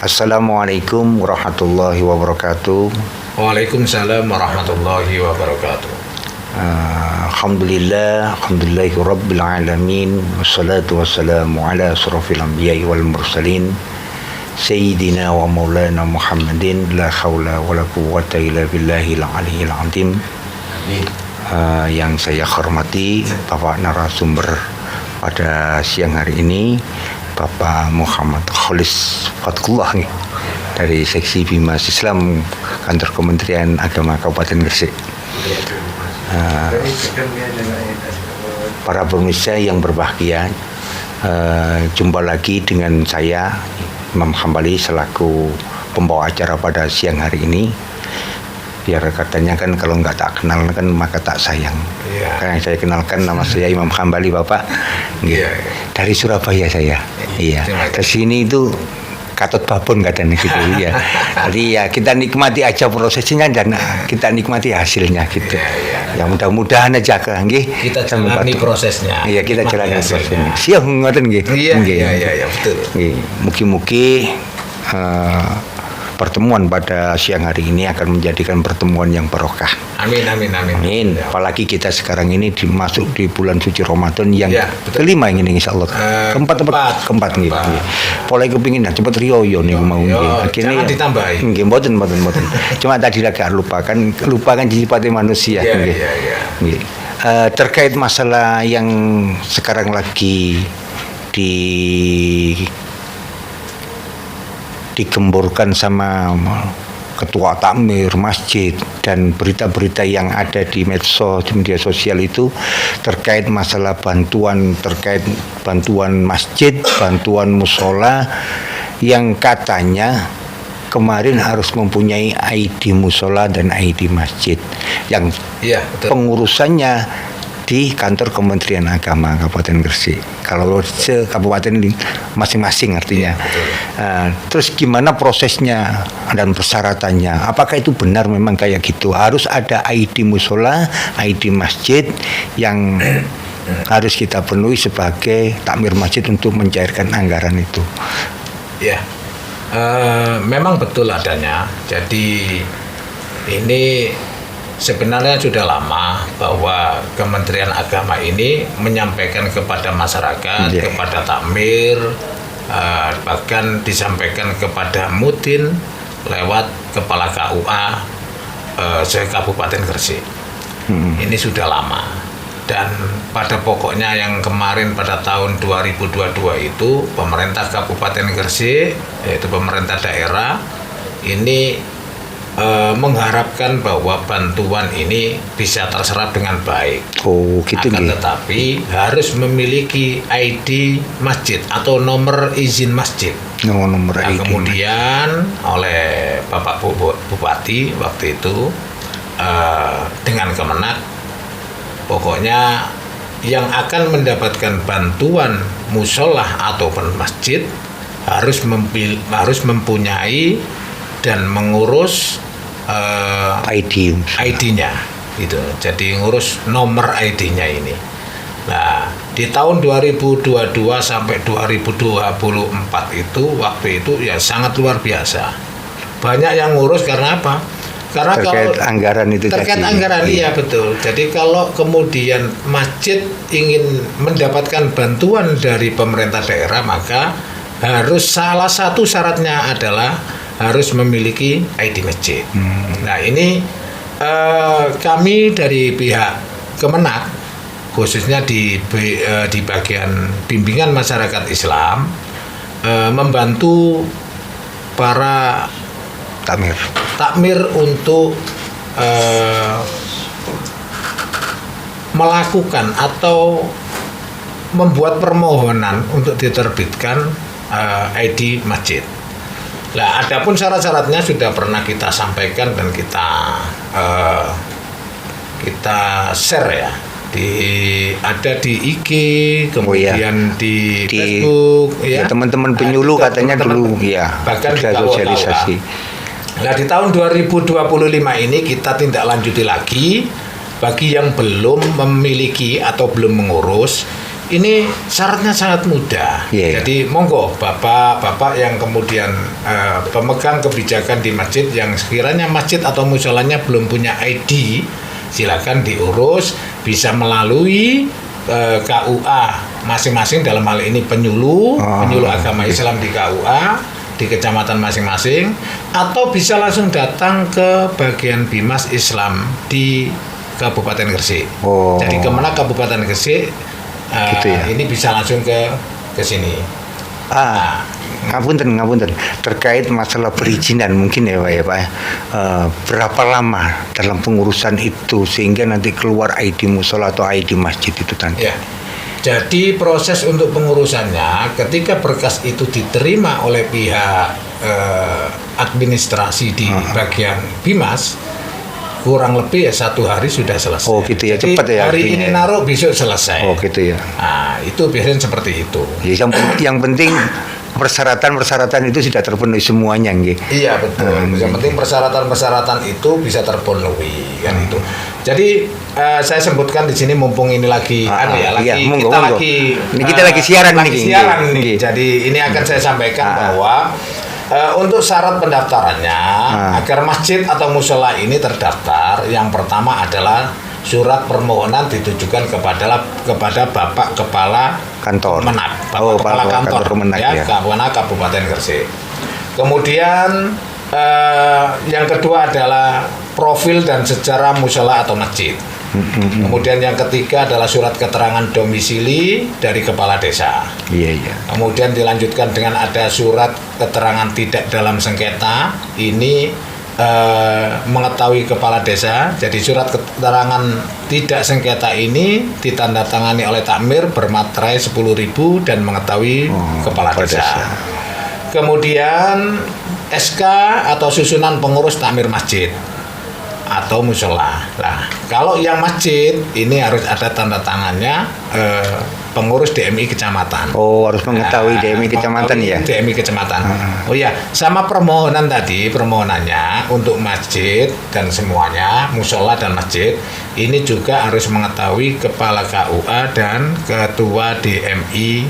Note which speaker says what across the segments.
Speaker 1: Assalamualaikum warahmatullahi wabarakatuh.
Speaker 2: Waalaikumsalam warahmatullahi wabarakatuh.
Speaker 1: Alhamdulillahi rabbil alamin. Wassalatu wassalamu ala asrofil anbiya'i wal mursalin Sayyidina wa maulana Muhammadin. La hawla wa la quwwata illa billahil aliyyil azim. Yang saya hormati Bapak narasumber pada siang hari ini, Bapak Muhammad Khalis Fatkullah dari Seksi Bimas Islam Kantor Kementerian Agama Kabupaten Gresik. Para pemirsa yang berbahagia, jumpa lagi dengan saya Imam Hambali selaku pembawa acara pada siang hari ini. Biar katanya kan kalau nggak tak kenal kan maka tak sayang. Karena saya kenalkan, nama saya Imam Hambali, Bapak. Dari Surabaya saya. Ke sini itu katut babon katanya gitu ya. Jadi ya kita nikmati aja prosesnya dan kita nikmati hasilnya gitu. Ya mudah-mudahan aja
Speaker 2: kita jalani prosesnya.
Speaker 1: Iya, kita jalani prosesnya. Siap ngoten nggih.
Speaker 2: Iya, betul.
Speaker 1: Mugi-mugi pertemuan pada siang hari ini akan menjadikan pertemuan yang barokah.
Speaker 2: Amin.
Speaker 1: Apalagi kita sekarang ini masuk di bulan suci Ramadan yang kelima ini insya Allah. Keempat nih. Mulai kepingin cepet rioyo nih mau
Speaker 2: akhirnya jangan ditambahi.
Speaker 1: Mboten. Cuma tadi lagi lupakan sifatnya manusia. Terkait masalah yang sekarang lagi digemburkan sama ketua takmir masjid dan berita-berita yang ada di media sosial itu terkait masalah bantuan masjid, bantuan musola yang katanya kemarin harus mempunyai ID musola dan ID masjid yang pengurusannya di kantor Kementerian Agama Kabupaten Gresik. Kalau kabupaten ini masing-masing artinya. Terus gimana prosesnya dan persyaratannya? Apakah itu benar memang kayak gitu? Harus ada ID musola, ID masjid yang harus kita penuhi sebagai takmir masjid untuk mencairkan anggaran itu.
Speaker 2: Memang betul adanya. Jadi ini sebenarnya sudah lama bahwa Kementerian Agama ini menyampaikan kepada masyarakat, kepada takmir, bahkan disampaikan kepada Mudin lewat Kepala KUA se-Kabupaten Gresik. Ini sudah lama. Dan pada pokoknya yang kemarin pada tahun 2022 itu pemerintah Kabupaten Gresik, yaitu pemerintah daerah, ini mengharapkan bahwa bantuan ini bisa terserap dengan baik. Tetapi harus memiliki ID masjid atau nomor izin masjid. Kemudian oleh Bapak Bupati waktu itu dengan Kemenak, pokoknya yang akan mendapatkan bantuan musolah ataupun masjid harus mempunyai dan mengurus ID-nya gitu. Jadi ngurus nomor ID-nya ini. Nah, di tahun 2022 sampai 2024 itu waktu itu ya sangat luar biasa. Banyak yang ngurus karena apa? Karena
Speaker 1: terkait anggaran itu
Speaker 2: iya betul. Jadi kalau kemudian masjid ingin mendapatkan bantuan dari pemerintah daerah, maka harus salah satu syaratnya adalah harus memiliki ID masjid. Nah ini kami dari pihak Kemenak, khususnya di bagian bimbingan masyarakat Islam, membantu para takmir untuk melakukan atau membuat permohonan untuk diterbitkan ID masjid. Nah, adapun syarat-syaratnya sudah pernah kita sampaikan dan kita share ya. Ada di IG, kemudian di Facebook,
Speaker 1: teman-teman penyuluh katanya dulu
Speaker 2: bahkan di sosialisasi. Nah, di tahun 2025 ini kita tindak lanjuti lagi bagi yang belum memiliki atau belum mengurus, ini syaratnya sangat mudah.
Speaker 1: Iya.
Speaker 2: Jadi monggo bapak-bapak yang kemudian pemegang kebijakan di masjid yang sekiranya masjid atau musolanya belum punya ID, silakan diurus, bisa melalui KUA masing-masing, dalam hal ini penyuluh agama Islam di KUA di kecamatan masing-masing, atau bisa langsung datang ke bagian Bimas Islam di Kabupaten Gresik. Jadi Kemenak Kabupaten Gresik
Speaker 1: gitu ya?
Speaker 2: ini bisa langsung ke sini.
Speaker 1: Ngapunten terkait masalah perizinan mungkin ya Pak ya Pak. Berapa lama dalam pengurusan itu sehingga nanti keluar ID musola atau ID masjid itu nanti?
Speaker 2: Ya. Jadi proses untuk pengurusannya ketika berkas itu diterima oleh pihak administrasi di bagian Bimas, kurang lebih 1 hari sudah selesai.
Speaker 1: Oh gitu ya,
Speaker 2: jadi
Speaker 1: cepat ya.
Speaker 2: Hari ini naruh, besok selesai.
Speaker 1: Oh gitu ya.
Speaker 2: Nah, itu biasanya seperti itu.
Speaker 1: Ya, yang penting persyaratan itu sudah terpenuhi semuanya, nggih.
Speaker 2: Iya betul. Yang penting persyaratan itu bisa terpenuhi kan itu. Jadi saya sebutkan di sini mumpung ini lagi
Speaker 1: monggo.
Speaker 2: kita lagi siaran nih. Jadi ini akan saya sampaikan bahwa untuk syarat pendaftarannya agar masjid atau musola ini terdaftar, yang pertama adalah surat permohonan ditujukan kepada Bapak Kepala
Speaker 1: Kantor.
Speaker 2: Kemenak, Kepala Kantor
Speaker 1: Kemenak, ya.
Speaker 2: Kemenak Kabupaten Gresik. Kemudian yang kedua adalah profil dan sejarah musola atau masjid. Kemudian yang ketiga adalah surat keterangan domisili dari kepala desa.
Speaker 1: Iya.
Speaker 2: Kemudian dilanjutkan dengan ada surat keterangan tidak dalam sengketa. Ini mengetahui kepala desa. Jadi surat keterangan tidak sengketa ini ditandatangani oleh takmir bermaterai 10.000 dan mengetahui kepala desa. Kemudian SK atau susunan pengurus takmir masjid atau musola. Nah, kalau yang masjid ini harus ada tanda tangannya pengurus DMI kecamatan.
Speaker 1: Harus mengetahui DMI kecamatan ya.
Speaker 2: DMI kecamatan. Oh iya, sama permohonan tadi, permohonannya untuk masjid dan semuanya, musola dan masjid, ini juga harus mengetahui kepala KUA dan ketua DMI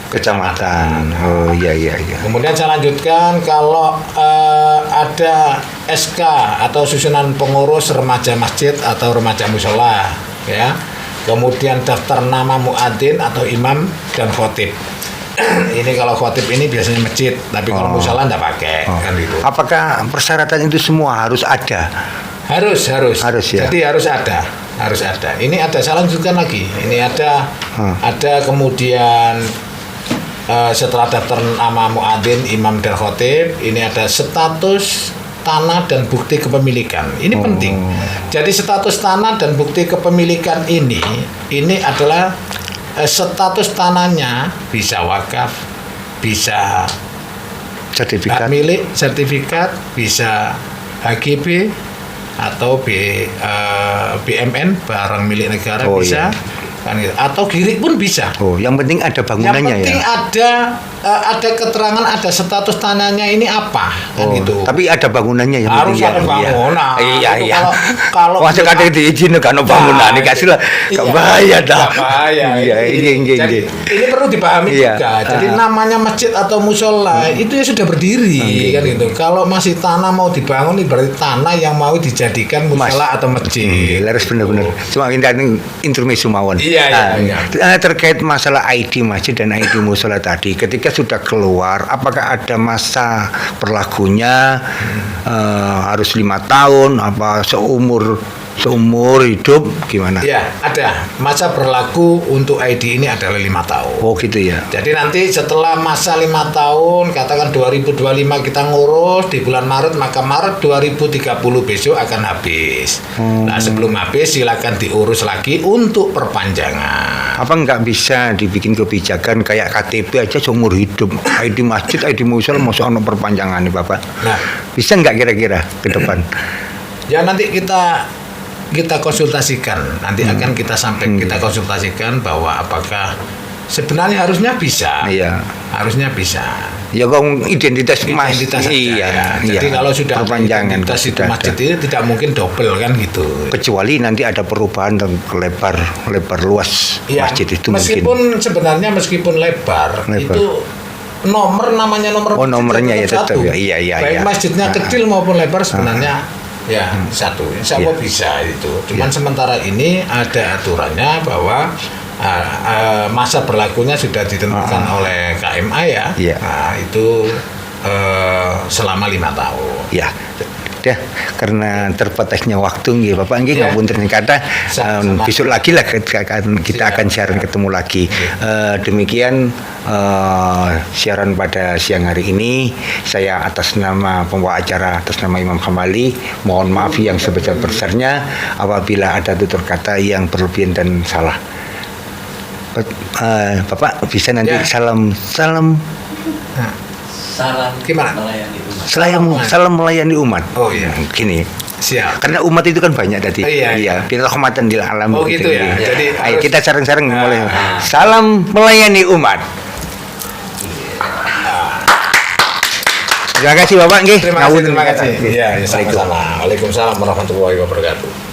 Speaker 2: kecamatan.
Speaker 1: Oh iya.
Speaker 2: Kemudian saya lanjutkan, kalau ada SK atau susunan pengurus remaja masjid atau remaja musola, ya. Kemudian daftar nama muadzin atau imam dan khotib. Ini kalau khotib ini biasanya masjid, tapi kalau musola enggak pakai kan gitu.
Speaker 1: Apakah persyaratan itu semua harus ada?
Speaker 2: Harus ya. Jadi harus ada. Ini ada, saya lanjutkan lagi. Ini ada kemudian setelah daftar nama muadzin, imam dan khotib, ini ada status tanah dan bukti kepemilikan. Ini penting. Jadi status tanah dan bukti kepemilikan ini adalah status tanahnya bisa wakaf, bisa
Speaker 1: sertifikat
Speaker 2: hak milik, sertifikat, bisa HGB atau BMN, barang milik negara bisa.
Speaker 1: Iya.
Speaker 2: Kan gitu. Atau girik pun bisa.
Speaker 1: Yang penting ada bangunannya ya.
Speaker 2: Yang penting ada keterangan, ada status tanahnya ini apa kan gitu.
Speaker 1: Tapi ada bangunannya ya.
Speaker 2: Harus ada bangunan.
Speaker 1: Iya.
Speaker 2: Kalau
Speaker 1: masuk ada diizin kan bangunan ini kasih lah. Bahaya dah.
Speaker 2: Bahaya.
Speaker 1: Iya.
Speaker 2: Ini perlu dipahami juga. Jadi namanya masjid atau musola itu ya sudah berdiri kan gitu. Kalau masih tanah mau dibangun, ini berarti tanah yang mau dijadikan musola atau masjid.
Speaker 1: Laris benar-benar. Cuma ini intermezzo mawon.
Speaker 2: Iya.
Speaker 1: Terkait masalah ID masjid dan ID musola tadi, ketika sudah keluar, apakah ada masa berlakunya harus 5 tahun, apa seumur hidup, gimana?
Speaker 2: Ya, ada masa berlaku untuk ID ini adalah 5 tahun.
Speaker 1: Oh gitu ya.
Speaker 2: Jadi nanti setelah masa 5 tahun, katakan 2025 kita ngurus di bulan Maret, maka Maret 2030 besok akan habis. Nah sebelum habis silakan diurus lagi untuk perpanjangan.
Speaker 1: Apa nggak bisa dibikin kebijakan kayak KTP aja seumur hidup, ID masjid, ID musola masuk ono perpanjangan nih Bapak? Nah bisa nggak kira-kira ke depan?
Speaker 2: Ya nanti kita konsultasikan, nanti akan kita konsultasikan bahwa apakah sebenarnya harusnya bisa.
Speaker 1: Iya.
Speaker 2: Harusnya bisa.
Speaker 1: Ya kok identitas
Speaker 2: Identitas saja,
Speaker 1: iya,
Speaker 2: ya.
Speaker 1: iya.
Speaker 2: Jadi kalau sudah ada
Speaker 1: perpanjangan
Speaker 2: identitas itu
Speaker 1: sudah
Speaker 2: masjid
Speaker 1: ada.
Speaker 2: itu tidak mungkin double kan gitu.
Speaker 1: Kecuali nanti ada perubahan lebar luas
Speaker 2: Iya,
Speaker 1: masjid itu
Speaker 2: meskipun sebenarnya meskipun lebar itu namanya nomor
Speaker 1: Oh, nomornya ya
Speaker 2: tetap
Speaker 1: tetap
Speaker 2: satu.
Speaker 1: ya. Iya, iya,
Speaker 2: Baik
Speaker 1: iya.
Speaker 2: masjidnya kecil maupun lebar sebenarnya ya satu. Insya Allah bisa itu. Cuman sementara ini ada aturannya bahwa masa berlakunya sudah ditentukan oleh KMA ya.
Speaker 1: Iya.
Speaker 2: Nah, itu selama 5 tahun.
Speaker 1: Ya. Ya, karena terbatasnya waktu nggih Bapak nggih
Speaker 2: Ya.
Speaker 1: ngapunten kata
Speaker 2: Sama-sama.
Speaker 1: besok lagi lah kita akan siaran ketemu lagi. Demikian siaran pada siang hari ini, saya atas nama pembawa acara, atas nama Imam Hambali mohon maaf yang sebesar-besarnya apabila ada tutur kata yang berlebihan dan salah. Bapak bisa nanti
Speaker 2: Ya.
Speaker 1: salam
Speaker 3: Salam
Speaker 2: Gimana?
Speaker 3: melayani umat.
Speaker 1: salam melayani umat.
Speaker 2: Oh, iya.
Speaker 1: Gini.
Speaker 2: Siap.
Speaker 1: Karena umat itu kan banyak tadi.
Speaker 2: Iya.
Speaker 1: Biar rahmatan lil alam.
Speaker 2: Oh, gitu ya. Jadi
Speaker 1: ayo
Speaker 2: harus-
Speaker 1: kita sareng-sareng mulai. Salam melayani umat. Terima kasih Bapak nggih.
Speaker 2: Terima kasih.
Speaker 1: Ngawur.
Speaker 2: Terima kasih. Iya,
Speaker 1: Waalaikumsalam.
Speaker 2: sama-sama. Waalaikumsalam warahmatullahi wabarakatuh.